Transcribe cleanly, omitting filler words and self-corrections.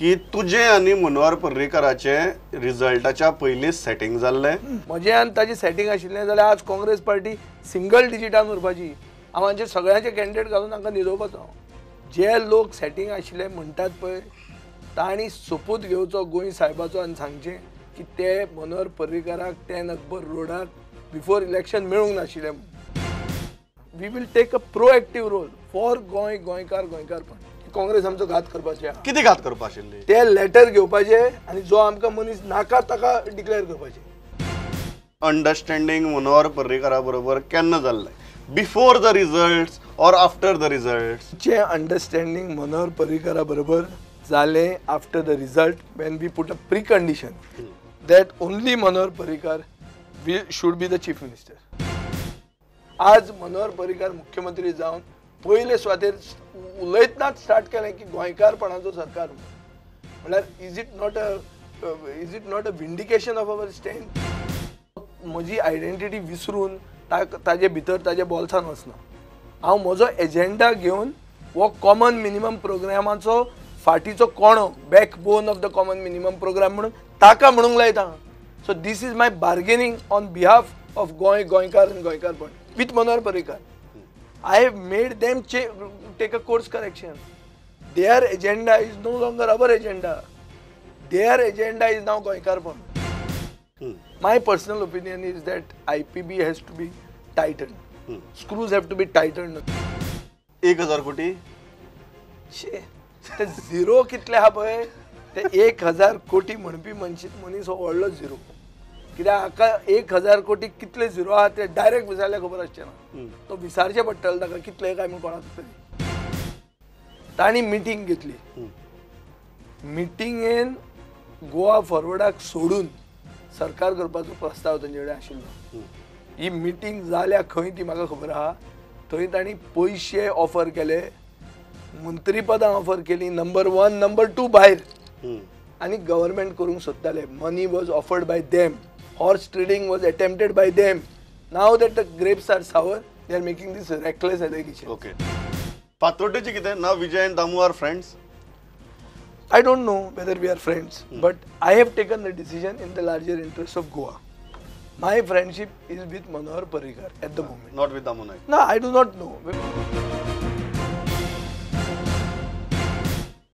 की तुझे आणि मनोहर पर्रीकराचे रिझल्टाच्या पयलींच सेटिंग जाल्लें. म्हजें आनी ताजें सेटिंग आशिल्लें जाल्यार आज काँग्रेस पार्टी सिंगल डिजिटान उरपाची. हांव हांचे सगळ्यांचे कॅन्डिडेट घालून तांकां न्हिदोवपाचो. जे लोक सेटिंग आशिल्ले म्हणटात पळय तांणी सोपूत घेवचो गोंय साहेबाचो आनी सांगचें की ते मनोहर पर्रीकराक 10 अकबर रोडाक बिफोर इलेक्शन मेळूंक नाशिल्लें. We will take a proactive role for गोंयकारपण. काँग्रेस आमचो घात करपाचे. कितें घात करपा आशिल्ली? ते लेटर घेवपाचे आनी जो आमकां मनीस नाका ताका डिक्लेअर करपाचे. अंडरस्टँडिंग मनोहर पर्रीकरा बरोबर केन्ना जाल्लें? Before the results or after the results? जे अंडरस्टँडिंग मनोहर पर्रीकरा बरोबर जालें after the result when we put a pre condition that only Manohar Parrikar should be the chief minister. आज मनोहर पर्रीकर मुख्यमंत्री जावन पयले सुवातेर उलयतनाच स्टार्ट केलें की गोंयकारपणाचो सरकार म्हळ्यार is it not a vindication of our stand. म्हजी आयडेंटिटी विसरून ताजे भितर ताजे बोल्सान वचना. हांव म्हजो एजेंडा घेवन हो कॉमन मिनिमम प्रोग्रामाचो फाटीचो कोणो backbone of the common minimum programme म्हणून ताका म्हणूंक लायता. So this is my bargaining on behalf of गोंयकार आनी गोंयकारपण with Manohar Parrikar. I have made them take a course correction. Their agenda is no longer our agenda. Their agenda is now Goikarpon. My personal opinion is that IPB has to be tightened. Screws have to be tightened. 1000 कोटी? ते zero कितले हा पळय ते 1000 कोटी म्हणपी मनीस हो व्हडलो झिरो. कित्याक हाका 1000 कोटी कितले झिरो आहा ते डायरेक्ट विचारल्यार खबर आसचें ना. तो विचारचें पडटलें ताका कितले काय म्हूण कोणाक तरी. तांणी मिटींग घेतली. मिटींगेन गोवा फॉरवर्डाक सोडून सरकार करपाचो प्रस्ताव तांचे कडेन आशिल्लो. ही मिटींग जाल्या खंय ती म्हाका खबर आहा. थंय तांणी पयशे ऑफर केले, मंत्री पदां ऑफर केली, नंबर 1 नंबर 2 भायर आनी गव्हर्मेंट करूंक सोदताले. Money was offered by them. Horse trading was attempted by them. Now that the grapes are sour, they are making this reckless allegation. Okay. Patrotechi kite? Now Vijay and Damu are friends? I don't know whether we are friends, but I have taken the decision in the larger interest of Goa. My friendship is with Manohar Parrikar at the moment. Not with Damu Naik? No, I do not know.